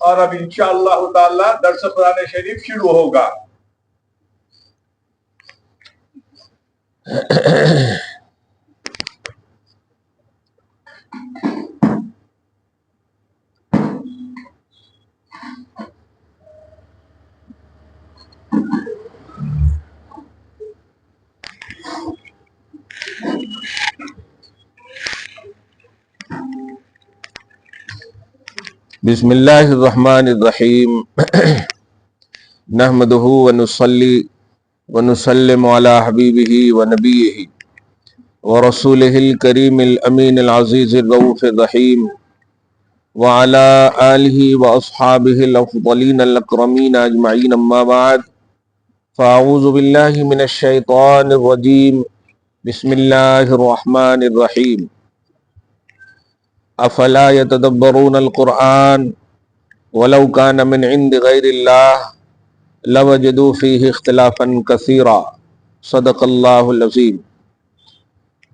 اور اب انشاءاللہ تعالی درس قرآن شریف شروع ہوگا۔ بسم اللہ الرحمن الرحیم نحمدہ ونصلی ونسلم علی حبیبہ ونبیہ ورسولہ الکریم الامین العزیز الرؤوف الرحیم وعلی آلہ واصحابہ الافضلین الاکرمین اجمعین، اما بعد فاعوذ باللہ من الشیطان الرجیم، بسم اللہ الرحمن الرحیم۔ افلا يتدبرون القرآن ولو كان من عند غير الله لوجدوا فيه اختلافا كثيرا، صدق اللہ العظیم۔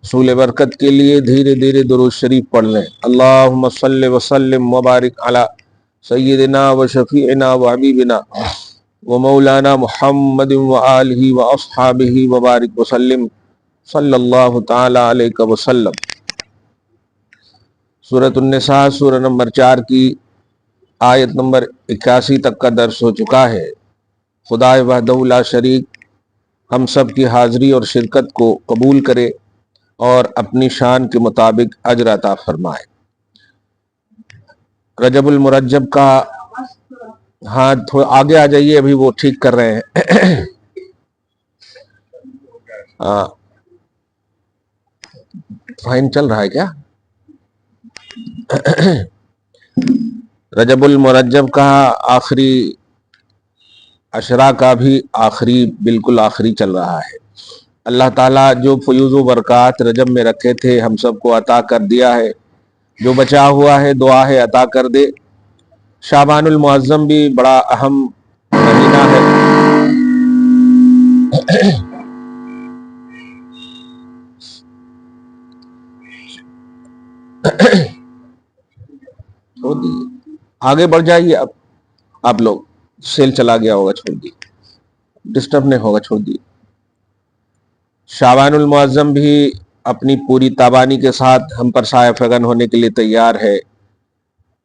حصول برکت کے لیے دھیرے دھیرے درود شریف پڑھ لیں۔ اللہم صلی وسلم وبارک علی سیدنا و شفیعنا و حبیبنا و مولانا محمد و آلہ و اصحابہ وبارک وسلم، صلی اللہ تعالی علیہ وسلم۔ سورۃ النساء سورہ نمبر 4 کی آیت نمبر 81 تک کا درس ہو چکا ہے۔ خدا وحدہ لا شریک ہم سب کی حاضری اور شرکت کو قبول کرے اور اپنی شان کے مطابق اجر عطا فرمائے۔ رجب المرجب کا آگے آ جائیے، ابھی وہ ٹھیک کر رہے ہیں۔ فائن چل رہا ہے کیا؟ رجب المرجب کا آخری عشرہ کا بھی بالکل آخری چل رہا ہے۔ اللہ تعالیٰ جو فیوز و برکات رجب میں رکھے تھے ہم سب کو عطا کر دیا ہے، جو بچا ہوا ہے دعا ہے عطا کر دے۔ شعبان المعظم بھی بڑا اہم مہینہ ہے۔ آگے بڑھ جائیے، اب آپ لوگ سیل چلا گیا ہوگا، چھوڑ دیے، ڈسٹرب نہیں ہوگا، چھوڑ دیے۔ شعبان المعظم بھی اپنی پوری تابانی کے ساتھ ہم پر سایہ فگن ہونے کے لیے تیار ہے۔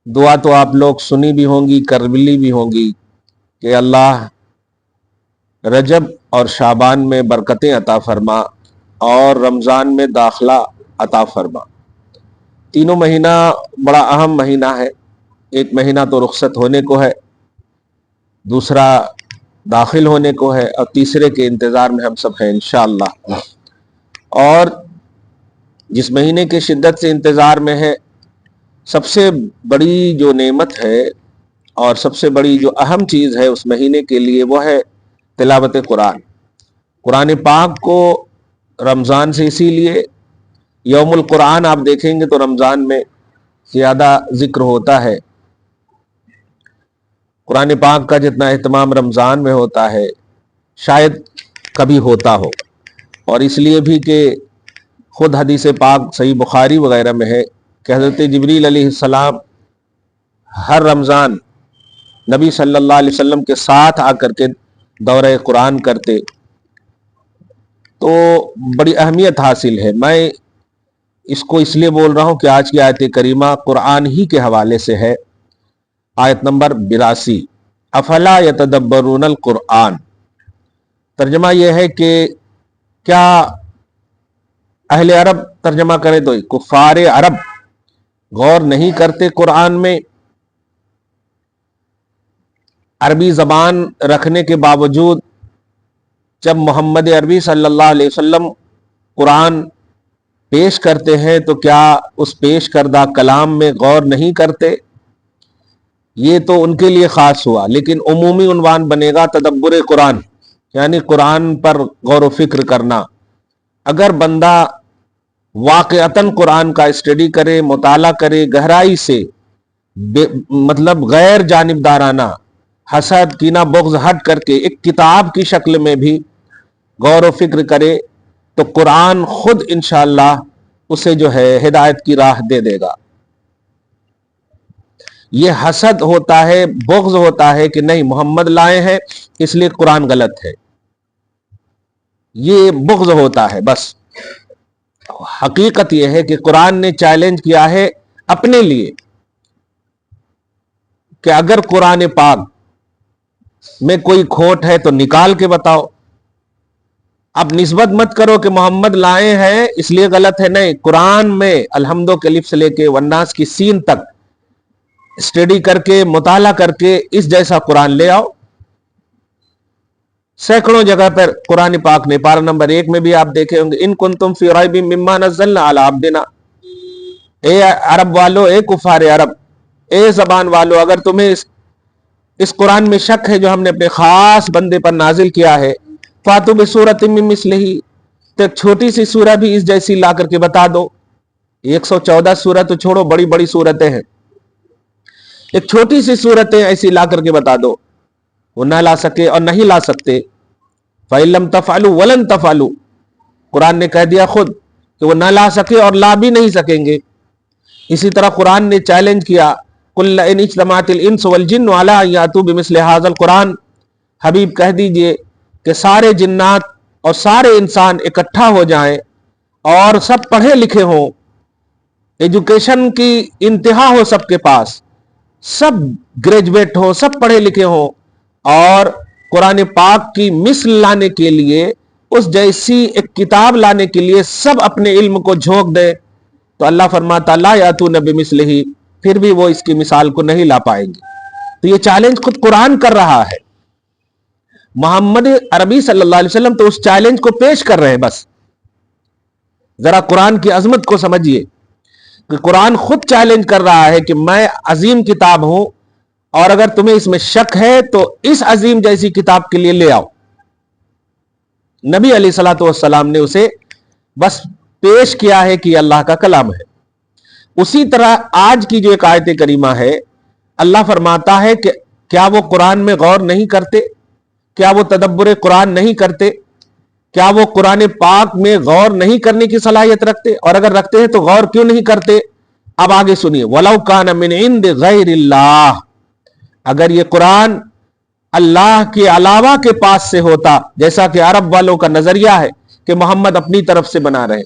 دعا تو آپ لوگ سنی بھی ہوں گی، کربلی بھی ہوں گی کہ اللہ رجب اور شعبان میں برکتیں عطا فرما اور رمضان میں داخلہ عطا فرما۔ تینوں مہینہ بڑا اہم مہینہ ہے۔ ایک مہینہ تو رخصت ہونے کو ہے، دوسرا داخل ہونے کو ہے، اور تیسرے کے انتظار میں ہم سب ہیں انشاءاللہ۔ اور جس مہینے کے شدت سے انتظار میں ہے، سب سے بڑی جو نعمت ہے اور سب سے بڑی جو اہم چیز ہے اس مہینے کے لیے وہ ہے تلاوت قرآن۔ قرآن پاک کو رمضان سے اسی لیے یوم القرآن آپ دیکھیں گے تو رمضان میں زیادہ ذکر ہوتا ہے۔ قرآن پاک کا جتنا اہتمام رمضان میں ہوتا ہے شاید کبھی ہوتا ہو، اور اس لیے بھی کہ خود حدیث پاک صحیح بخاری وغیرہ میں ہے کہ حضرت جبریل علیہ السلام ہر رمضان نبی صلی اللہ علیہ وسلم کے ساتھ آ کر کے دورہ قرآن کرتے، تو بڑی اہمیت حاصل ہے۔ میں اس کو اس لیے بول رہا ہوں کہ آج کی آیت کریمہ قرآن ہی کے حوالے سے ہے۔ آیت نمبر 82، افلا یتدبرون القرآن۔ ترجمہ یہ ہے کہ کیا اہل عرب ترجمہ کرے تو کفار عرب غور نہیں کرتے قرآن میں؟ عربی زبان رکھنے کے باوجود جب محمد عربی صلی اللہ علیہ وسلم قرآن پیش کرتے ہیں تو کیا اس پیش کردہ کلام میں غور نہیں کرتے؟ یہ تو ان کے لیے خاص ہوا، لیکن عمومی عنوان بنے گا تدبر قرآن، یعنی قرآن پر غور و فکر کرنا۔ اگر بندہ واقعتاً قرآن کا اسٹڈی کرے، مطالعہ کرے گہرائی سے، مطلب غیر جانبدارانہ حسد کینہ بغض ہٹ کر کے ایک کتاب کی شکل میں بھی غور و فکر کرے، تو قرآن خود انشاءاللہ اسے جو ہے ہدایت کی راہ دے دے گا۔ یہ حسد ہوتا ہے, بغض ہوتا ہے کہ نہیں محمد لائے ہیں اس لیے قرآن غلط ہے, یہ بغض ہوتا ہے بس. حقیقت یہ ہے کہ قرآن نے چیلنج کیا ہے اپنے لیے کہ اگر قرآن پاک میں کوئی کھوٹ ہے تو نکال کے بتاؤ. اب نسبت مت کرو کہ محمد لائے ہیں اس لیے غلط ہے, نہیں, قرآن میں الحمد کے الف سے لے کے والناس کی سین تک اسٹڈی کر کے مطالعہ کر کے اس جیسا قرآن لے آؤ. سینکڑوں جگہ پر قرآن پاک نے پارہ نمبر 1 میں بھی آپ دیکھے ہوں گے, ان کنتم فی ریب مما نزلنا علی عبدنا, اے عرب والو, اے کفار عرب, اے زبان والو, اگر تمہیں اس قرآن میں شک ہے جو ہم نے اپنے خاص بندے پر نازل کیا ہے, فاتو بسورۃ من مثلہ, تو ایک چھوٹی سی سورہ بھی اس جیسی لا کر کے بتا دو. 114 سورہ تو چھوڑو, بڑی بڑی سورتیں ہیں, ایک چھوٹی سی سورتیں ایسی لا کر کے بتا دو. وہ نہ لا سکے اور نہیں لا سکتے. فَإِن لَمْ تَفْعَلُوا وَلَن تَفْعَلُوا, قرآن نے کہہ دیا خود کہ وہ نہ لا سکے اور لا بھی نہیں سکیں گے. اسی طرح قرآن نے چیلنج کیا, قُلْ إِنِ اجْتَمَعَتِ الْإِنسُ وَالْجِنُّ عَلَىٰ أَن يَأْتُوا بِمِثْلِ هَٰذَا الْقُرْآنِ, حبیب کہہ دیجئے کہ سارے جنات اور سارے انسان اکٹھا ہو جائیں اور سب پڑھے لکھے ہوں, ایجوکیشن کی انتہا ہو سب کے پاس, سب گریجویٹ ہوں, سب پڑھے لکھے ہوں, اور قرآن پاک کی مثل لانے کے لیے, اس جیسی ایک کتاب لانے کے لیے سب اپنے علم کو جھونک دیں, تو اللہ فرماتا لا یاتون بمثلہ, پھر بھی وہ اس کی مثال کو نہیں لا پائیں گے. تو یہ چیلنج خود قرآن کر رہا ہے. محمد عربی صلی اللہ علیہ وسلم تو اس چیلنج کو پیش کر رہے ہیں. بس ذرا قرآن کی عظمت کو سمجھیے کہ قرآن خود چیلنج کر رہا ہے کہ میں عظیم کتاب ہوں, اور اگر تمہیں اس میں شک ہے تو اس عظیم جیسی کتاب کے لیے لے آؤ. نبی علیہ الصلوۃ والسلام نے اسے بس پیش کیا ہے کہ یہ اللہ کا کلام ہے. اسی طرح آج کی جو ایک آیت کریمہ ہے, اللہ فرماتا ہے کہ کیا وہ قرآن میں غور نہیں کرتے, کیا وہ تدبر قرآن نہیں کرتے, کیا وہ قرآن پاک میں غور نہیں کرنے کی صلاحیت رکھتے, اور اگر رکھتے ہیں تو غور کیوں نہیں کرتے. اب آگے سنیے, وَلَوْ كَانَ مِنْ عِنْدِ غَيْرِ اللَّهِ, اگر یہ قرآن اللہ کے علاوہ کے پاس سے ہوتا, جیسا کہ عرب والوں کا نظریہ ہے کہ محمد اپنی طرف سے بنا رہے,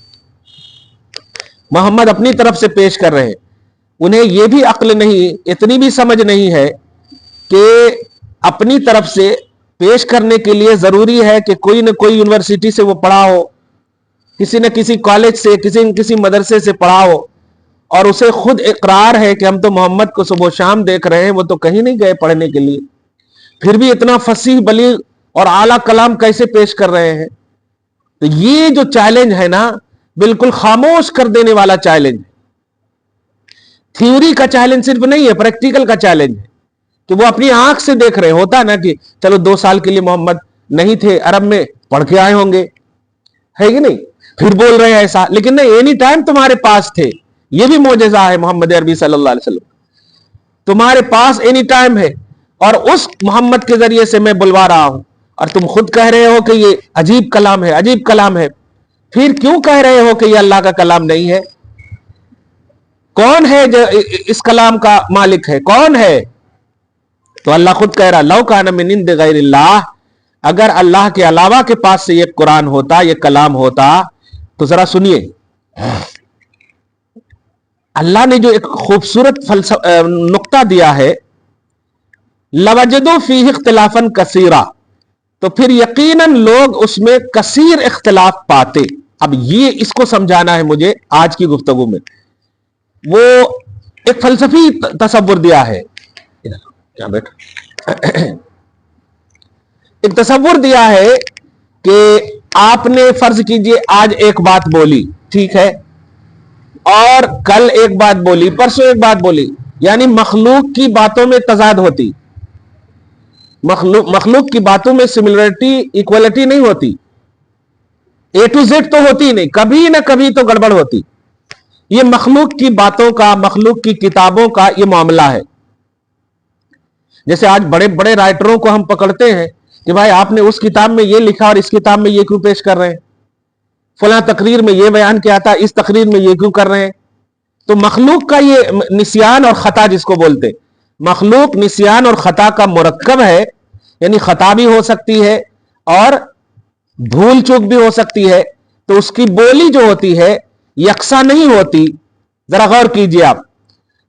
محمد اپنی طرف سے پیش کر رہے, انہیں یہ بھی عقل نہیں, اتنی بھی سمجھ نہیں ہے کہ اپنی طرف سے پیش کرنے کے لیے ضروری ہے کہ کوئی نہ کوئی یونیورسٹی سے وہ پڑھا ہو, کسی نہ کسی کالج سے, کسی نہ کسی مدرسے سے پڑھا ہو, اور اسے خود اقرار ہے کہ ہم تو محمد کو صبح و شام دیکھ رہے ہیں, وہ تو کہیں نہیں گئے پڑھنے کے لیے, پھر بھی اتنا فصیح بلیغ اور اعلیٰ کلام کیسے پیش کر رہے ہیں. تو یہ جو چیلنج ہے نا, بالکل خاموش کر دینے والا چیلنج ہے. تھیوری کا چیلنج صرف نہیں ہے, پریکٹیکل کا چیلنج ہے کہ وہ اپنی آنکھ سے دیکھ رہے. ہوتا نا کہ چلو 2 سال کے لیے محمد نہیں تھے عرب میں, پڑھ کے آئے ہوں گے, ہے کہ نہیں, پھر بول رہے ہیں ایسا, لیکن نہیں, اینی ٹائم تمہارے پاس تھے. یہ بھی معجزہ ہے محمد عربی صلی اللہ علیہ وسلم, تمہارے پاس اینی ٹائم ہے, اور اس محمد کے ذریعے سے میں بلوا رہا ہوں, اور تم خود کہہ رہے ہو کہ یہ عجیب کلام ہے, عجیب کلام ہے. پھر کیوں کہہ رہے ہو کہ یہ اللہ کا کلام نہیں ہے؟ کون ہے جو اس کلام کا مالک ہے, کون ہے؟ تو اللہ خود کہہ رہا, لو کان من عند غیر اللہ, اگر اللہ کے علاوہ کے پاس سے یہ قرآن ہوتا, یہ کلام ہوتا. تو ذرا سنیے, اللہ نے جو ایک خوبصورت نقطہ دیا ہے, لوجدوا فیہ اختلافا کثیرا, تو پھر یقیناً لوگ اس میں کثیر اختلاف پاتے. اب یہ اس کو سمجھانا ہے مجھے آج کی گفتگو میں. وہ ایک فلسفی تصور دیا ہے, ایک تصور دیا ہے کہ آپ نے فرض کیجئے آج ایک بات بولی, ٹھیک ہے, اور کل ایک بات بولی, پرسوں ایک بات بولی, یعنی مخلوق کی باتوں میں تضاد ہوتی, مخلوق کی باتوں میں سملرٹی, ایکوالٹی نہیں ہوتی, اے ٹو زیڈ تو ہوتی نہیں, کبھی نہ کبھی تو گڑبڑ ہوتی. یہ مخلوق کی باتوں کا, مخلوق کی کتابوں کا یہ معاملہ ہے. جیسے آج بڑے بڑے رائٹروں کو ہم پکڑتے ہیں کہ بھائی آپ نے اس کتاب میں یہ لکھا اور اس کتاب میں یہ کیوں پیش کر رہے ہیں, فلاں تقریر میں یہ بیان کیا تھا, اس تقریر میں یہ کیوں کر رہے ہیں. تو مخلوق کا یہ نسیان اور خطا جس کو بولتے, मखलूक निस्यान और खता का मुरक्कब है, यानी खता भी हो सकती है और भूल चूक भी हो सकती है, तो उसकी बोली जो होती है यकसा नहीं होती। जरा गौर कीजिए आप,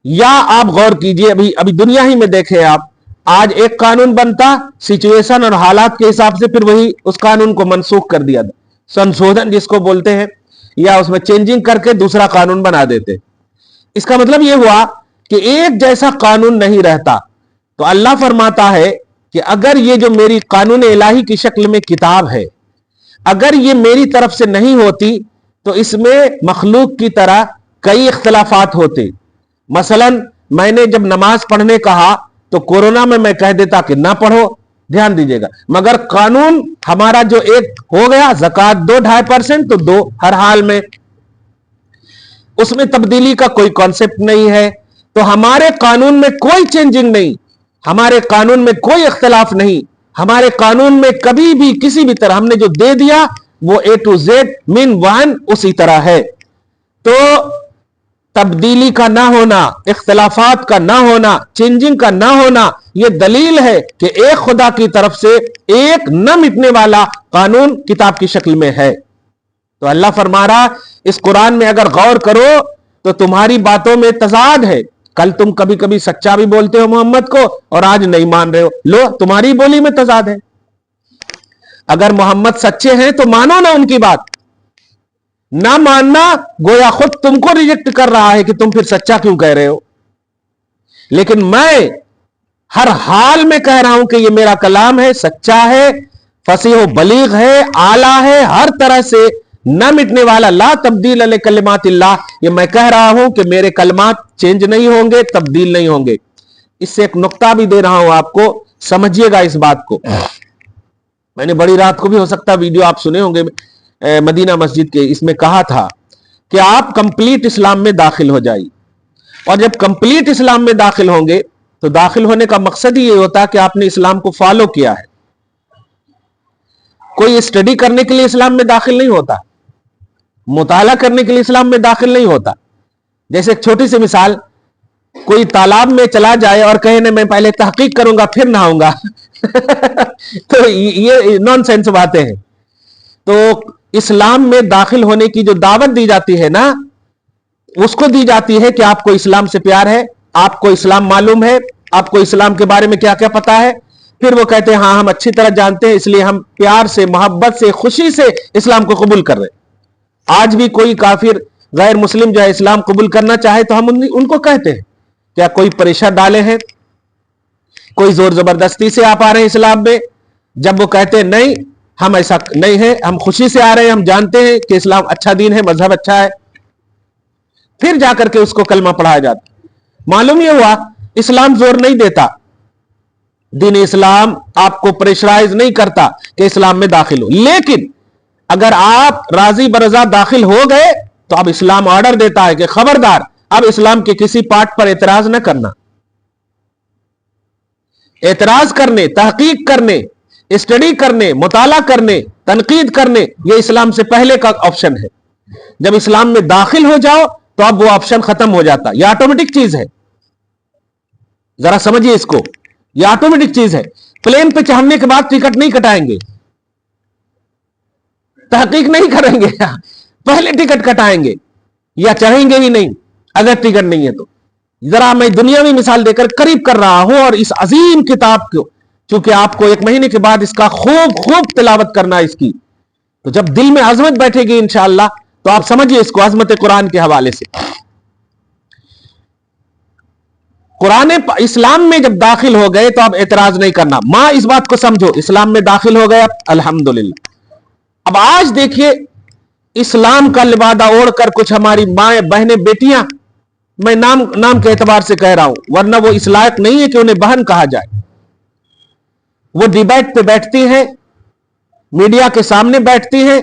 या आप गौर कीजिए, अभी अभी दुनिया ही में देखें आप, आज एक कानून बनता, सिचुएशन और हालात के हिसाब से फिर वही उस कानून को मनसूख कर दिया, संशोधन जिसको बोलते हैं, या उसमें चेंजिंग करके दूसरा कानून बना देते। इसका मतलब यह हुआ कि एक जैसा कानून नहीं रहता। तो अल्लाह फरमाता है कि अगर ये जो मेरी कानून इलाही की शक्ल में किताब है, अगर ये मेरी तरफ से नहीं होती तो इसमें मखलूक की तरह कई इख्तलाफात होते। मसलन मैंने जब नमाज पढ़ने कहा तो कोरोना में मैं कह देता कि ना पढ़ो, ध्यान दीजिएगा, मगर कानून हमारा जो एक हो गया, ज़कात दो 2.5% तो दो हर हाल में, उसमें तब्दीली का कोई कॉन्सेप्ट नहीं है। तो हमारे कानून में कोई चेंजिंग नहीं, हमारे कानून में कोई इख्तलाफ नहीं, हमारे कानून में कभी भी किसी भी तरह हमने जो दे दिया वो A to Z mean one उसी तरह है। तो तब्दीली का ना होना, इख्तलाफात का ना होना, चेंजिंग का ना होना, यह दलील है कि एक खुदा की तरफ से एक न मिटने वाला कानून किताब की शक्ल में है। तो अल्लाह फरमा रहा, इस कुरान में अगर गौर करो तो तुम्हारी बातों में तजाद है। कल तुम कभी कभी सच्चा भी बोलते हो मोहम्मद को और आज नहीं मान रहे हो, लो तुम्हारी बोली में तजाद है। अगर मोहम्मद सच्चे हैं तो मानो ना उनकी बात, ना मानना गोया खुद तुमको रिजेक्ट कर रहा है कि तुम फिर सच्चा क्यों कह रहे हो। लेकिन मैं हर हाल में कह रहा हूं कि ये मेरा कलाम है, सच्चा है, फसीह बलीग है, आला है, हर तरह से न मिटने वाला, ला तब्दील अले कलिमातिल्लाह। ये मैं कह रहा हूं कि मेरे कलमात चेंज नहीं होंगे, तब्दील नहीं होंगे। इससे एक नुक्ता भी दे रहा हूं आपको, समझिएगा इस बात को। मैंने बड़ी रात को भी हो सकता वीडियो आप सुने होंगे मदीना मस्जिद के, इसमें कहा था कि आप कंप्लीट इस्लाम में दाखिल हो जाइए, और जब कंप्लीट इस्लाम में दाखिल होंगे तो दाखिल होने का मकसद ही ये होता है कि आपने इस्लाम को फॉलो किया है। कोई स्टडी करने के लिए इस्लाम में दाखिल नहीं होता, मुताला करने के लिए इस्लाम में दाखिल नहीं होता। जैसे एक छोटी सी मिसाल, कोई तालाब में चला जाए और कहे ना मैं पहले तहकीक करूंगा फिर नहाऊंगा तो ये नॉनसेंस बातें हैं। तो इस्लाम में दाखिल होने की जो दावत दी जाती है ना, उसको दी जाती है कि आपको इस्लाम से प्यार है, आपको इस्लाम मालूम है, आपको इस्लाम के बारे में क्या क्या पता है। फिर वो कहते हैं हाँ हम अच्छी तरह जानते हैं, इसलिए हम प्यार से, मोहब्बत से, खुशी से इस्लाम को कबूल कर रहे हैं। आज भी कोई काफिर गैर मुस्लिम जो है इस्लाम कबूल करना चाहे तो हम उनको कहते हैं क्या कोई प्रेशर डाले हैं, कोई जोर जबरदस्ती से आप आ रहे हैं इस्लाम में। जब वो कहते हैं नहीं हम ऐसा नहीं है, हम खुशी से आ रहे हैं, हम जानते हैं कि इस्लाम अच्छा दीन है, मजहब अच्छा है, फिर जाकर के उसको कलमा पढ़ाया जाता। मालूम ये हुआ इस्लाम जोर नहीं देता, दीन इस्लाम आपको प्रेशराइज नहीं करता कि इस्लाम में दाखिल हो। लेकिन अगर आप राजी बरजा दाखिल हो गए तो अब इस्लाम ऑर्डर देता है कि खबरदार अब इस्लाम के किसी पार्ट पर एतराज न करना। एतराज करने, तहकीक करने, स्टडी करने, मुताला करने, तनकीद करने, यह इस्लाम से पहले का ऑप्शन है। जब इस्लाम में दाखिल हो जाओ तो अब वो ऑप्शन खत्म हो जाता। यह ऑटोमेटिक चीज है, जरा समझिए इसको, यह ऑटोमेटिक चीज है। प्लेन पे चढ़ने के बाद टिकट नहीं कटाएंगे, तहकीक नहीं करेंगे, पहले टिकट कटाएंगे या चढ़ेंगे ही नहीं अगर टिकट नहीं है तो। जरा मैं दुनियावी मिसाल देकर करीब कर रहा हूं, और इस अजीम किताब को चूंकि आपको 1 महीने के बाद इसका खूब खूब तिलावत करना है इसकी, तो जब दिल में अजमत बैठेगी इंशाअल्लाह तो आप समझिए इसको अजमत कुरान के हवाले से। कुरान इस्लाम में जब दाखिल हो गए तो आप एतराज नहीं करना। मां इस बात को समझो, इस्लाम में दाखिल हो गए अल्हम्दुलिल्लाह। अब आज देखिए इस्लाम का लिबादा ओढ़कर कुछ हमारी माएं, बहनें, बेटियां, मैं नाम के एतबार से कह रहा हूं, वरना वो इस लायक नहीं है कि उन्हें बहन कहा जाए। वो डिबेट पे बैठती हैं, मीडिया के सामने बैठती हैं,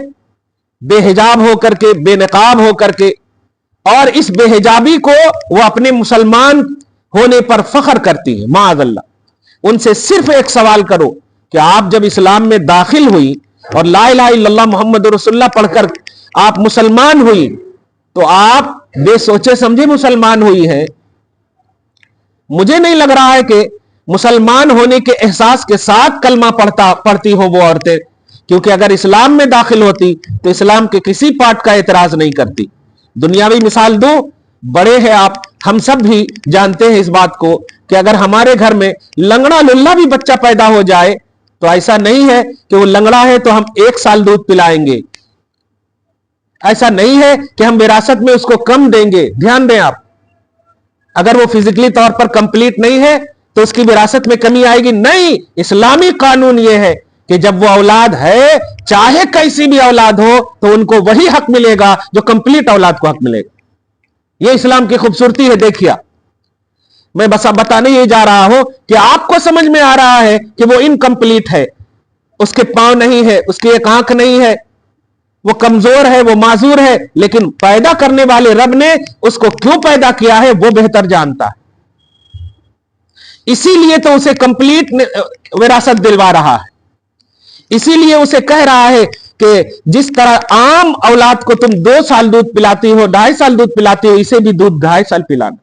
बेहिजाब होकर के, बेनकाब होकर के, और इस बेहिजाबी को वो अपने मुसलमान होने पर फख्र करती हैं। माअज़ल्लाह। उनसे सिर्फ एक सवाल करो कि आप जब इस्लाम में दाखिल हुई और ला इलाहा इल्लल्लाह मुहम्मद रसूलुल्लाह पढ़कर आप मुसलमान हुई, तो आप बेसोचे समझे मुसलमान हुई हैं मुझे नहीं लग रहा है कि मुसलमान होने के एहसास के साथ कलमा पढ़ती हो वो औरतें, क्योंकि अगर इस्लाम में दाखिल होती तो इस्लाम के किसी पार्ट का एतराज नहीं करती। दुनियावी मिसाल दो, बड़े हैं आप, हम सब भी जानते हैं इस बात को कि अगर हमारे घर में लंगड़ा लुल्ला भी बच्चा पैदा हो जाए तो ऐसा नहीं है कि वो लंगड़ा है तो हम 1 साल दूध पिलाएंगे, ऐसा नहीं है कि हम विरासत में उसको कम देंगे। ध्यान दें आप, अगर वो फिजिकली तौर पर कंप्लीट नहीं है तो उसकी विरासत में कमी आएगी नहीं। इस्लामी कानून ये है कि जब वो औलाद है, चाहे कैसी भी औलाद हो, तो उनको वही हक मिलेगा जो कंप्लीट औलाद को हक मिलेगा। ये इस्लाम की खूबसूरती है। देखिए, मैं बस अब बताने ये जा रहा हूं कि आपको समझ में आ रहा है कि वो इनकम्प्लीट है, उसके पांव नहीं है, उसकी एक आंख नहीं है, वो कमजोर है, वो माजूर है, लेकिन पैदा करने वाले रब ने उसको क्यों पैदा किया है वो बेहतर जानता है। इसीलिए तो उसे कंप्लीट विरासत दिलवा रहा है, इसीलिए उसे कह रहा है कि जिस तरह आम औलाद को तुम 2 साल दूध पिलाती हो, 2.5 साल दूध पिलाती हो, इसे भी दूध 2.5 साल पिलाना।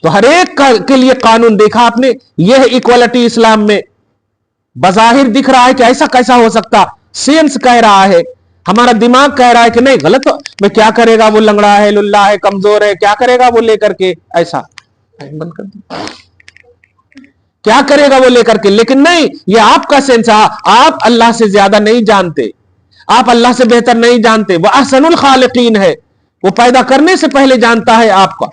तो हर एक के लिए कानून देखा आपने, यह है इक्वालिटी इस्लाम में। बज़ाहिर दिख रहा है कि ऐसा कैसा हो सकता, सेंस कह रहा है, हमारा दिमाग कह रहा है कि नहीं गलत हो, मैं क्या करेगा, वो लंगड़ा है, लुल्ला है, कमजोर है, क्या करेगा वो लेकर के, ऐसा बंद कर दो, क्या करेगा वो लेकर के। लेकिन नहीं, ये आपका सेंस, आप अल्लाह से ज्यादा नहीं जानते, आप अल्लाह से बेहतर नहीं जानते। वो अहसनुल खालिकीन है, वो पैदा करने से पहले जानता है आपका।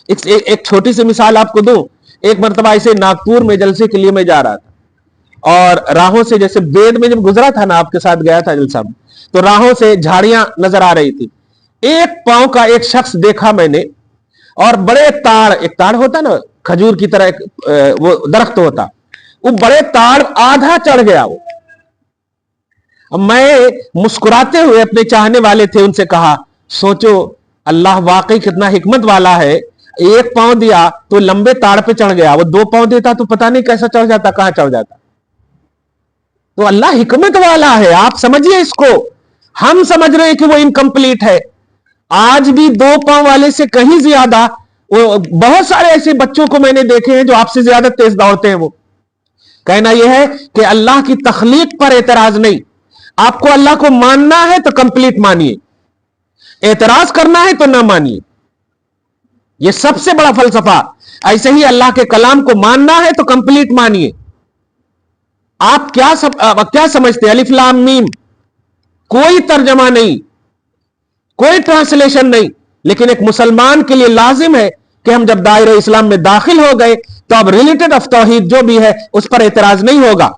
एक छोटी सी मिसाल आपको दूं। एक मरतबा ऐसे नागपुर में जलसे के लिए मैं जा रहा था और राहों से, जैसे बेद में जब गुजरा था ना, आपके साथ गया था जलसा में, तो राहों से झाड़ियां नजर आ रही थी। एक पांव का एक शख्स देखा मैंने, और बड़े ताड़, एक ताड़ होता ना खजूर की तरह, वो दरख्त होता, वो बड़े ताड़ आधा चढ़ गया वो। मैं मुस्कुराते हुए अपने चाहने वाले थे उनसे कहा, सोचो अल्लाह वाकई कितना हिकमत वाला है, एक पांव दिया तो लंबे ताड़ पे चढ़ गया, वो 2 पांव देता तो पता नहीं कैसा चढ़ जाता, कहां चढ़ जाता। तो अल्लाह हिकमत वाला है, आप समझिए इसको। हम समझ रहे हैं कि वो इनकम्प्लीट है। आज भी 2 पांव वाले से कहीं ज्यादा, वो बहुत सारे ऐसे बच्चों को मैंने देखे हैं जो आपसे ज्यादा तेज दौड़ते हैं। वो कहना यह है कि अल्लाह की तखलीक पर एतराज नहीं, आपको अल्लाह को मानना है तो कंप्लीट मानिए, एतराज करना है तो ना मानिए। यह सबसे बड़ा फलसफा। ऐसे ही अल्लाह के कलाम को मानना है तो कंप्लीट मानिए। आप क्या समझते हैं, अलिफ लाम मीम, कोई तर्जमा नहीं, कोई ट्रांसलेशन नहीं, लेकिन एक मुसलमान के लिए लाजिम है कि हम जब दायरे इस्लाम में दाखिल हो गए तो अब रिलेटेड ऑफ तौहीद जो भी है उस पर एतराज नहीं होगा,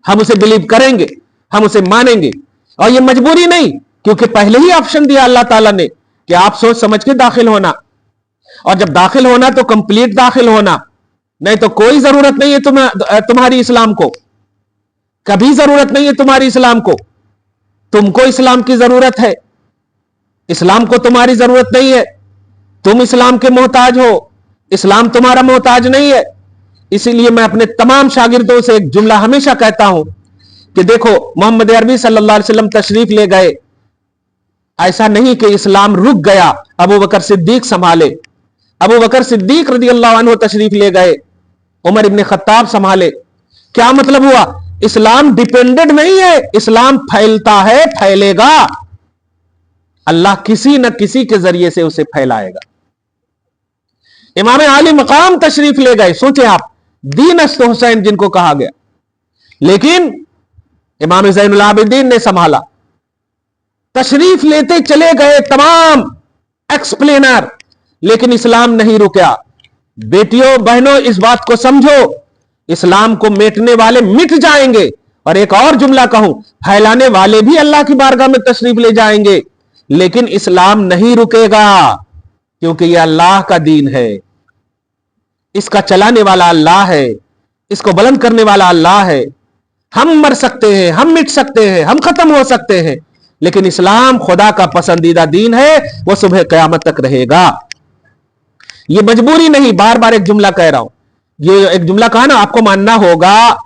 हम उसे बिलीव करेंगे, हम उसे मानेंगे। और ये मजबूरी नहीं, क्योंकि पहले ही ऑप्शन दिया अल्लाह ताला ने कि आप सोच समझ के दाखिल होना, और जब दाखिल होना तो कंप्लीट दाखिल होना, नहीं तो कोई जरूरत नहीं है तुम्हारी इस्लाम को, कभी जरूरत नहीं है तुम्हारी इस्लाम को। तुमको इस्लाम की जरूरत है, इस्लाम को तुम्हारी जरूरत नहीं है। तुम इस्लाम के मोहताज हो, इस्लाम तुम्हारा मोहताज नहीं है। इसीलिए मैं अपने तमाम शागिर्दों से एक जुमला हमेशा कहता हूं कि देखो, मोहम्मद अरबी सल्लल्लाहु अलैहि वसल्लम तशरीफ ले गए, ऐसा नहीं कि इस्लाम रुक गया, अबू बकर सिद्दीक संभाले। अबू बकर सिद्दीक रदियल्लाहु अन्हु तशरीफ ले गए, उमर इब्ने खत्ताब संभाले। क्या मतलब हुआ? इस्लाम डिपेंडेंट नहीं है, इस्लाम फैलता है, फैलेगा। अल्लाह किसी न किसी के जरिए से उसे फैलाएगा। इमाम आली मकाम तशरीफ ले गए, सोचे आप, दीन अस्त हुसैन जिनको कहा गया, लेकिन इमाम ज़ैनुल आबिदीन ने संभाला। तशरीफ लेते चले गए तमाम एक्सप्लेनर, लेकिन इस्लाम नहीं रुका। बेटियों बहनों, इस बात को समझो, इस्लाम को मिटने वाले मिट जाएंगे। और एक और जुमला कहूं, फैलाने वाले भी अल्लाह की बारगाह में तशरीफ ले जाएंगे, लेकिन इस्लाम नहीं रुकेगा, क्योंकि यह अल्लाह का दीन है। इसका चलाने वाला अल्लाह है, इसको बुलंद करने वाला अल्लाह है। हम मर सकते हैं, हम मिट सकते हैं, हम खत्म हो सकते हैं, लेकिन इस्लाम खुदा का पसंदीदा दीन है, वो सुबह कयामत तक रहेगा। ये मजबूरी नहीं, बार बार एक जुमला कह रहा हूं, ये एक जुमला कहा ना, आपको मानना होगा।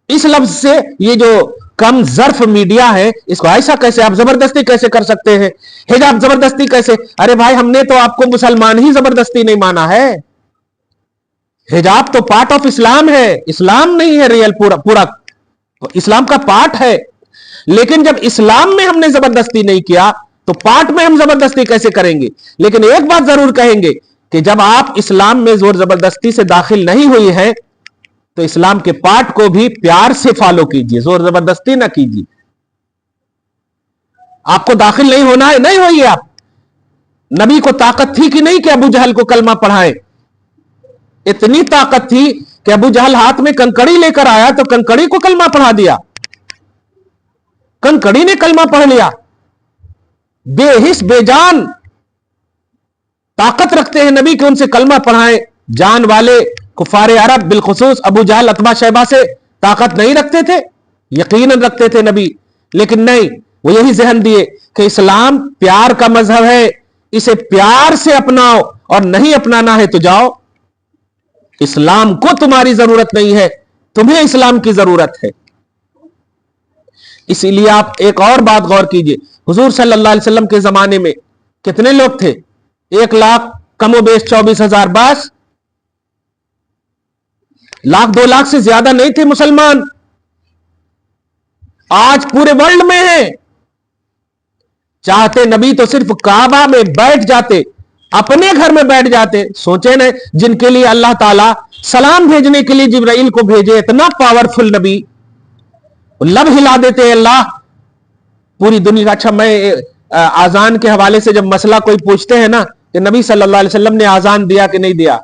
इस लफ्ज से ये जो कम ज़र्फ मीडिया है, इसको ऐसा कैसे आप जबरदस्ती कैसे कर सकते हैं, हिजाब जबरदस्ती कैसे? अरे भाई, हमने तो आपको मुसलमान ही जबरदस्ती नहीं माना है, हिजाब तो पार्ट ऑफ इस्लाम है, इस्लाम नहीं है रियल पूरा इस्लाम का पार्ट है। लेकिन जब इस्लाम में हमने जबरदस्ती नहीं किया तो पार्ट में हम जबरदस्ती कैसे करेंगे। लेकिन एक बात जरूर कहेंगे कि जब आप इस्लाम में जोर जबरदस्ती से दाखिल नहीं हुई है तो इस्लाम के पार्ट को भी प्यार से फॉलो कीजिए, जोर जबरदस्ती ना कीजिए। आपको दाखिल नहीं होना है, नहीं होइए आप। नबी को ताकत थी कि नहीं कि अबू जहल को कलमा पढ़ाए? इतनी ताकत थी कि अबू जहल हाथ में कंकड़ी लेकर आया तो कंकड़ी को कलमा पढ़ा दिया, कंकड़ी ने कलमा पढ़ लिया। बेहिस बेजान ताकत रखते हैं नबी के उनसे कलमा पढ़ाए। जान वाले कुफारे अरब बिलखुसूस अबू जहल अतबा शैबा से ताकत नहीं रखते थे, यकीनन रखते थे नबी, लेकिन नहीं, वो यही जहन दिए कि इस्लाम प्यार का मजहब है, इसे प्यार से अपनाओ और नहीं अपनाना है तो जाओ। इस्लाम को तुम्हारी जरूरत नहीं है, तुम्हें इस्लाम की जरूरत है। इसीलिए आप एक और बात गौर कीजिए, हुजूर सल्लल्लाहु अलैहि वसल्लम के जमाने में कितने लोग थे? 1 लाख कमोबेश 24,000 बस, लाख 2 लाख से ज्यादा नहीं थे मुसलमान। आज पूरे वर्ल्ड में है। चाहते नबी तो सिर्फ काबा में बैठ जाते, अपने घर में बैठ जाते। सोचे न, जिनके लिए अल्लाह ताला सलाम भेजने के लिए जिब्राइल को भेजे, इतना पावरफुल नबी, लब हिला देते अल्लाह पूरी दुनिया का। अच्छा, मैं आजान के हवाले से जब मसला कोई पूछते हैं ना कि नबी सल्लल्लाहु अलैहि वसल्लम ने आजान दिया कि नहीं दिया,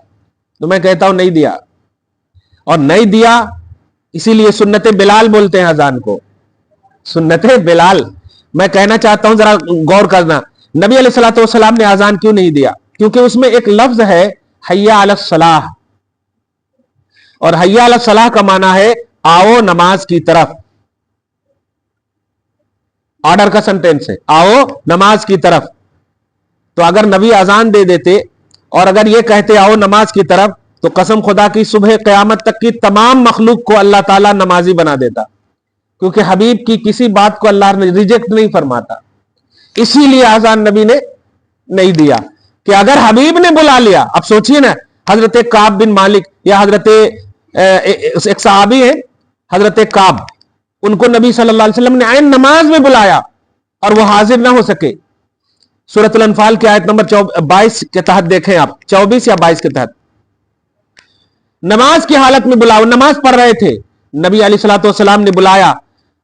तो मैं कहता हूं नहीं दिया। और नहीं दिया इसीलिए सुन्नते बिलाल बोलते हैं अजान को, सुन्नते बिलाल। मैं कहना चाहता हूं जरा गौर करना, नबी अलैहिस्सलातु वस्सलाम ने आजान क्यों नहीं दिया? क्योंकि उसमें एक लफ्ज है हय्या अलस सलाह, और हय्या अलस सलाह का माना है आओ नमाज की तरफ। ऑर्डर का सेंटेंस है, आओ नमाज की तरफ। तो अगर नबी अजान दे देते और अगर ये कहते आओ नमाज की तरफ, तो कसम खुदा की सुबह क़यामत तक की तमाम मखलूक को अल्लाह ताला नमाजी बना देता, क्योंकि हबीब की किसी बात को अल्लाह ने रिजेक्ट नहीं फरमाता। इसीलिए आजान नबी ने नहीं दिया कि अगर हबीब ने बुला लिया। अब सोचिए ना, हजरत काब बिन मालिक या हजरत एक सहाबी है हजरत काब, उनको नबी सल्लल्लाहु अलैहि वसल्लम ने आयन नमाज में बुलाया और वो हाजिर ना हो सके। सूरत अल-अनफाल की आयत नंबर 22 के तहत देखें आप, 24 या 22 के तहत नमाज की हालत में बुलाओ, नमाज पढ़ रहे थे, नबी अलैहिस्सलातु वस्सलाम ने बुलाया।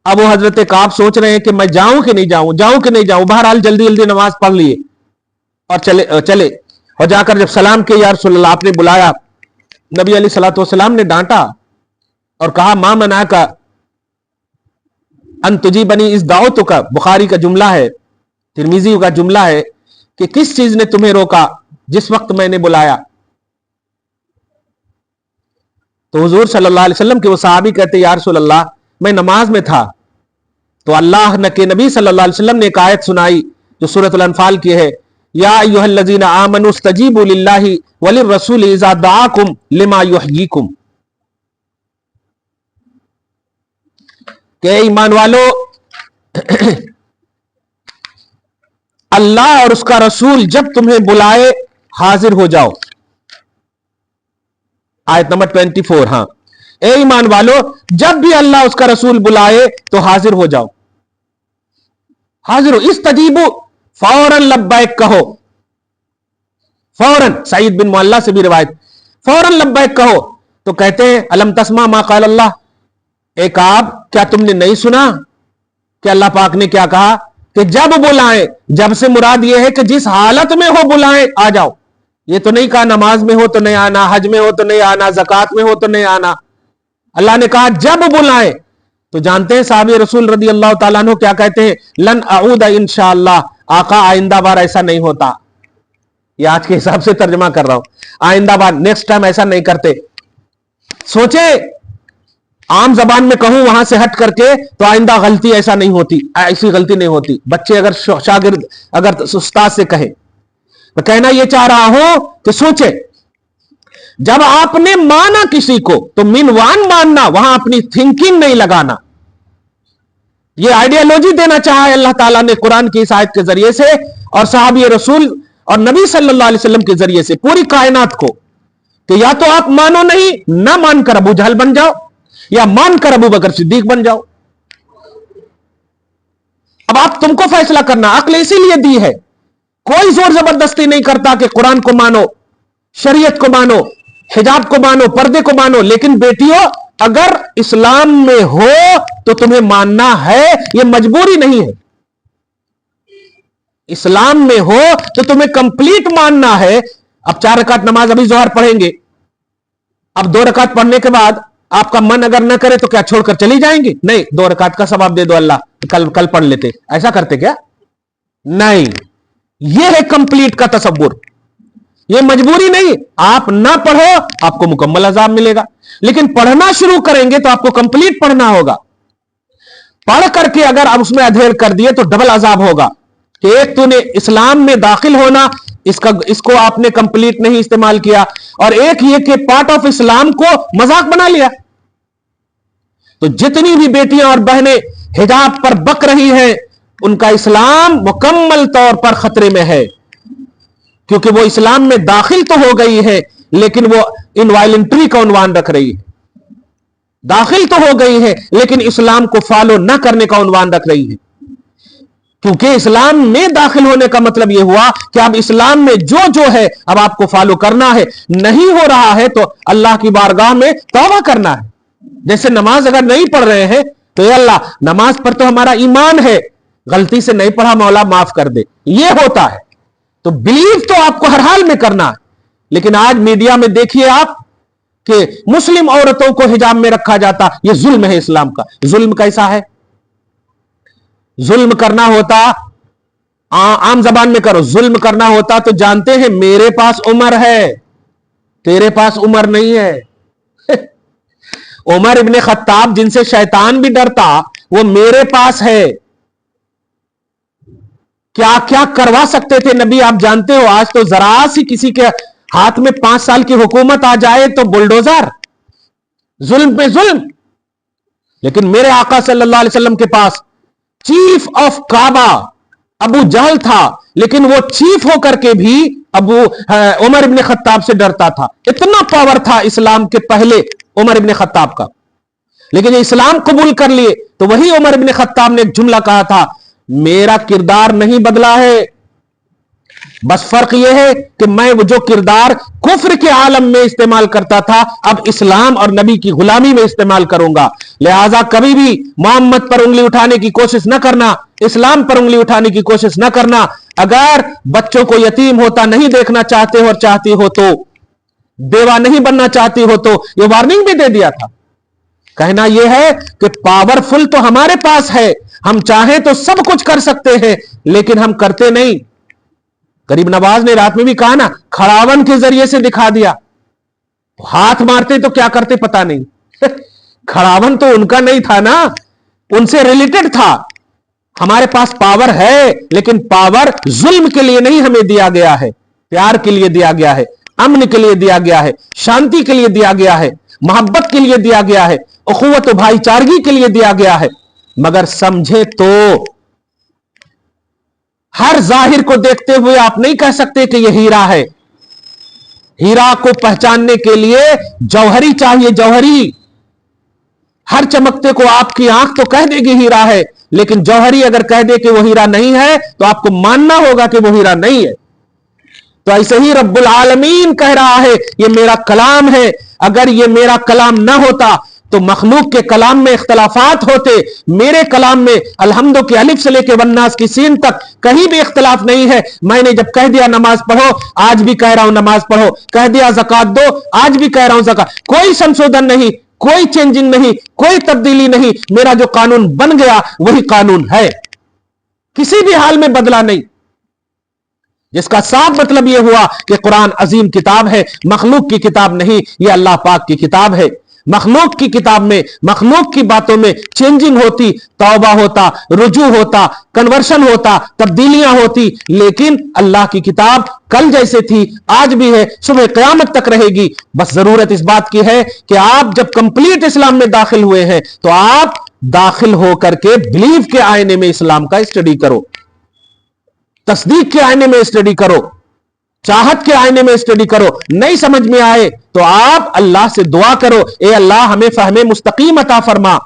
अब वो हजरत काब सोच रहे हैं कि मैं जाऊं कि नहीं जाऊं, जाऊं कि नहीं जाऊं। बहरहाल जल्दी जल्दी नमाज पढ़ लिए और चले और जाकर जब सलाम किया, या रसूलल्लाह आपने बुलाया। नबी अलैहिस्सलातु वस्सलाम ने डांटा और कहा मा मना का अन तुजी बनी इस दावत का, बुखारी का जुमला है, तिरमिजी का जुमला है कि किस चीज ने तुम्हें रोका जिस वक्त मैंने बुलाया। तो हुजूर सल्लल्लाहु अलैहि वसल्लम के वो सहाबी कहते या रसूलल्लाह मैं नमाज में था। तो अल्लाह न के नबी सल्लल्लाहु अलैहि वसल्लम ने एक आयत सुनाई जो सूरत अल-अनफाल की है, या अय्युहल्लज़ीना आमनु इस्तजीबू लिल्लाहि वलिर्रसूल इज़ा दआकुम लिमा युहयीकुम, के ईमान वालो अल्लाह और उसका रसूल जब तुम्हें बुलाए हाजिर हो जाओ। आयत नंबर 24। हां, ए ईमान वालो जब भी अल्लाह उसका रसूल बुलाए तो हाजिर हो जाओ, हाजिर हो। इस तजीबो फौरन लब्बैक कहो, फौरन। सईद बिन मुअल्ला से भी रिवायत, फौरन लब्बैक कहो। तो कहते हैं अलम तस्मा मा क़ाल अल्लाह, एक आप क्या तुमने नहीं सुना कि अल्लाह पाक ने क्या कहा कि जब बुलाएं, जब से मुराद यह है कि जिस हालत में हो बुलाएं आ जाओ। ये तो नहीं कहा नमाज में हो तो नहीं आना, हज में हो तो नहीं आना, ज़कात में हो तो नहीं आना। अल्लाह ने कहा जब बुलाएं। तो जानते हैं साहब रसूल रदी अल्लाह ताला अन्हु क्या कहते हैं, लन अऊद इंशाअल्लाह, आका आइंदा बार ऐसा नहीं होता। ये आज के हिसाब से तर्जमा कर रहा हूं, आइंदा बार, नेक्स्ट टाइम ऐसा नहीं करते। सोचे आम जबान में कहूं वहां से हट करके तो आइंदा गलती ऐसा नहीं होती, ऐसी गलती नहीं होती। बच्चे अगर शागिर्द अगर उस्ताद से कहे, तो कहना यह चाह रहा हूं कि सोचे जब आपने माना किसी को तो मिनवान मानना, वहां अपनी थिंकिंग नहीं लगाना। यह आइडियोलॉजी देना चाहा है अल्लाह ताला ने कुरान की इस आयत के जरिए से और साहबी रसूल और नबी सल्लल्लाहु अलैहि वसल्लम के जरिए से पूरी कायनात को, कि या तो आप मानो नहीं, ना मानकर अबू जहल बन जाओ, या मानकर अबू बकर सिद्दीक बन जाओ। अब आप तुमको फैसला करना, अक्ल इसीलिए दी है, कोई जोर जबरदस्ती नहीं करता कि कुरान को मानो, शरीयत को मानो, हिजाब को मानो, पर्दे को मानो। लेकिन बेटियों, अगर इस्लाम में हो तो तुम्हें मानना है, यह मजबूरी नहीं है। इस्लाम में हो तो तुम्हें कंप्लीट मानना है। अब 4 रकात नमाज अभी जोहर पढ़ेंगे, अब 2 रकात पढ़ने के बाद आपका मन अगर ना करे तो क्या छोड़कर चली जाएंगे? नहीं, 2 रकात का सवाब दे दो अल्लाह, कल पढ़ लेते, ऐसा करते क्या? नहीं, यह है कंप्लीट का तसव्वुर। यह मजबूरी नहीं, आप ना पढ़ो आपको मुकम्मल अजाब मिलेगा, लेकिन पढ़ना शुरू करेंगे तो आपको कंप्लीट पढ़ना होगा। पढ़ करके अगर आप उसमें अधेड़ कर दिए तो डबल अजाब होगा कि एक तूने इस्लाम में दाखिल होना, इसको आपने कंप्लीट नहीं इस्तेमाल किया, और एक ये कि पार्ट ऑफ इस्लाम को मजाक बना लिया। तो जितनी भी बेटियां और बहनें हिजाब पर बक रही हैं, उनका इस्लाम मुकम्मल तौर पर खतरे में है, क्योंकि वो इस्लाम में दाखिल तो हो गई है लेकिन वो इनवायलेंट्री का उन्वान रख रही है। दाखिल तो हो गई है लेकिन इस्लाम को फॉलो न करने का उन्वान रख रही है, क्योंकि इस्लाम में दाखिल होने का मतलब यह हुआ कि अब इस्लाम में जो जो है अब आपको फॉलो करना है। नहीं हो रहा है तो अल्लाह की बारगाह में तौबा करना है। जैसे नमाज अगर नहीं पढ़ रहे हैं तो ये अल्लाह, नमाज पर तो हमारा ईमान है, गलती से नहीं पढ़ा, मौला माफ कर दे, ये होता है। तो बिलीव तो आपको हर हाल में करना है। लेकिन आज मीडिया में देखिए आप कि मुस्लिम औरतों को हिजाब में रखा जाता, यह जुल्म है इस्लाम का। जुल्म कैसा है? जुल्म करना होता, आम जबान में करो, जुल्म करना होता तो जानते हैं मेरे पास उमर है, तेरे पास उमर नहीं है। उमर इब्ने खत्ताब जिनसे शैतान भी डरता, वो मेरे पास है। क्या क्या करवा सकते थे नबी, आप जानते हो। आज तो जरा सी किसी के हाथ में 5 साल की हुकूमत आ जाए तो बुलडोजर, जुल्म पे जुल्म। लेकिन मेरे आका सल्लल्लाहु अलैहि वसल्लम के पास चीफ ऑफ काबा अबू जहल था, लेकिन वो चीफ होकर के भी उमर इब्ने खत्ताब से डरता था। इतना पावर था इस्लाम के पहले उमर इब्ने खत्ताब का। लेकिन ये इस्लाम कबूल कर लिए तो वही उमर इब्ने खत्ताब ने एक जुमला कहा था, मेरा किरदार नहीं बदला है, बस फर्क यह है कि मैं वो जो किरदार कुफ्र के आलम में इस्तेमाल करता था अब इस्लाम और नबी की गुलामी में इस्तेमाल करूंगा। लिहाजा कभी भी मोहम्मद पर उंगली उठाने की कोशिश न करना, इस्लाम पर उंगली उठाने की कोशिश न करना। अगर बच्चों को यतीम होता नहीं देखना चाहते हो और चाहती हो तो, बेवा नहीं बनना चाहती हो तो, यह वार्निंग भी दे दिया था। कहना यह है कि पावरफुल तो हमारे पास है, हम चाहें तो सब कुछ कर सकते हैं, लेकिन हम करते नहीं। गरीब नवाज ने रात में भी कहा ना, खड़ावन के जरिए से दिखा दिया। हाथ मारते तो क्या करते पता नहीं। खड़ावन तो उनका नहीं था ना, उनसे रिलेटेड था। हमारे पास पावर है, लेकिन पावर जुल्म के लिए नहीं हमें दिया गया है, प्यार के लिए दिया गया है, अमन के लिए दिया गया है, शांति के लिए दिया गया है, मोहब्बत के लिए दिया गया है, उखुवत और भाईचारगी के लिए दिया गया है। मगर समझे तो हर जाहिर को देखते हुए आप नहीं कह सकते कि यह हीरा है। हीरा को पहचानने के लिए जौहरी चाहिए, जौहरी। हर चमकते को आपकी आंख तो कह देगी हीरा है, लेकिन जौहरी अगर कह दे कि वो हीरा नहीं है तो आपको मानना होगा कि वो हीरा नहीं है। तो ऐसे ही रब्बुल आलमीन कह रहा है ये मेरा कलाम है। अगर ये मेरा कलाम ना होता तो मखलूक के कलाम में इख्तलाफात होते। मेरे कलाम में अल्हम्दु के अलिफ से लेके वन्नास की सीन तक कहीं भी इख्तलाफ नहीं है। मैंने जब कह दिया नमाज पढ़ो, आज भी कह रहा हूं नमाज पढ़ो, कह दिया ज़कात दो, आज भी कह रहा हूं ज़कात। कोई संशोधन नहीं, कोई चेंजिंग नहीं, कोई तब्दीली नहीं। मेरा जो कानून बन गया वही कानून है, किसी भी हाल में बदला नहीं। जिसका साफ मतलब यह हुआ कि कुरान अजीम किताब है, मखलूक की किताब नहीं, यह अल्लाह पाक की किताब है। मखलूक की किताब में, मखलूक की बातों में चेंजिंग होती, तौबा होता, रुजू होता, कन्वर्शन होता, तब्दीलियां होती। लेकिन अल्लाह की किताब कल जैसे थी, आज भी है, सुबह क़यामत तक रहेगी। बस जरूरत इस बात की है कि आप जब कंप्लीट इस्लाम में दाखिल हुए हैं तो आप दाखिल होकर के बिलीव के आईने में इस्लाम का स्टडी करो, तस्दीक के आईने में स्टडी करो। चाहत के आईने में स्टडी करो, नहीं समझ में आए तो आप अल्लाह से दुआ करो, ए अल्लाह हमें फहमे मुस्तकीम अता फरमा,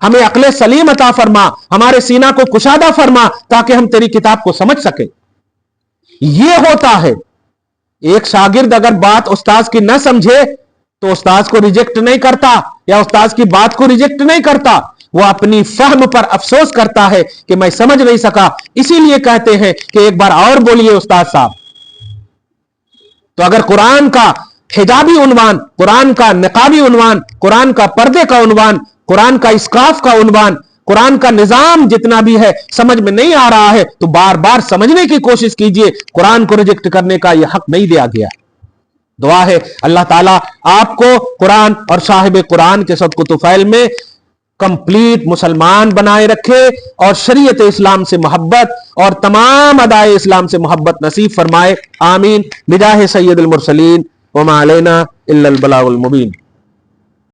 हमें अक्ल सलीम अता फरमा, हमारे सीना को कुशादा फरमा ताकि हम तेरी किताब को समझ सके। ये होता है। एक शागिर्द अगर बात उस्ताद की न समझे तो उस्ताद को रिजेक्ट नहीं करता या उस्ताद की बात को रिजेक्ट नहीं करता, वो अपनी फहम पर अफसोस करता है कि मैं समझ नहीं सका, इसीलिए कहते हैं कि एक बार और बोलिए उस्ताद साहब। तो अगर कुरान का हिजाबी उन्वान, कुरान का निकाबी उन्वान, कुरान का पर्दे का उन्वान, कुरान का इस्काफ का उन्वान, कुरान का निजाम जितना भी है समझ में नहीं आ रहा है तो बार बार समझने की कोशिश कीजिए। कुरान को रिजेक्ट करने का यह हक नहीं दिया गया। दुआ है अल्लाह ताला आपको कुरान और साहिब कुरान के सदकुतुफैल में कंप्लीट मुसलमान बनाए रखे और शरीयत इस्लाम से मोहब्बत और तमाम अदाए इस्लाम से मोहब्बत नसीब फरमाए। आमीन। बिजाह सय्यदुल मुरसलीन व मा अलैना इल्लल बलागुल मुबीन।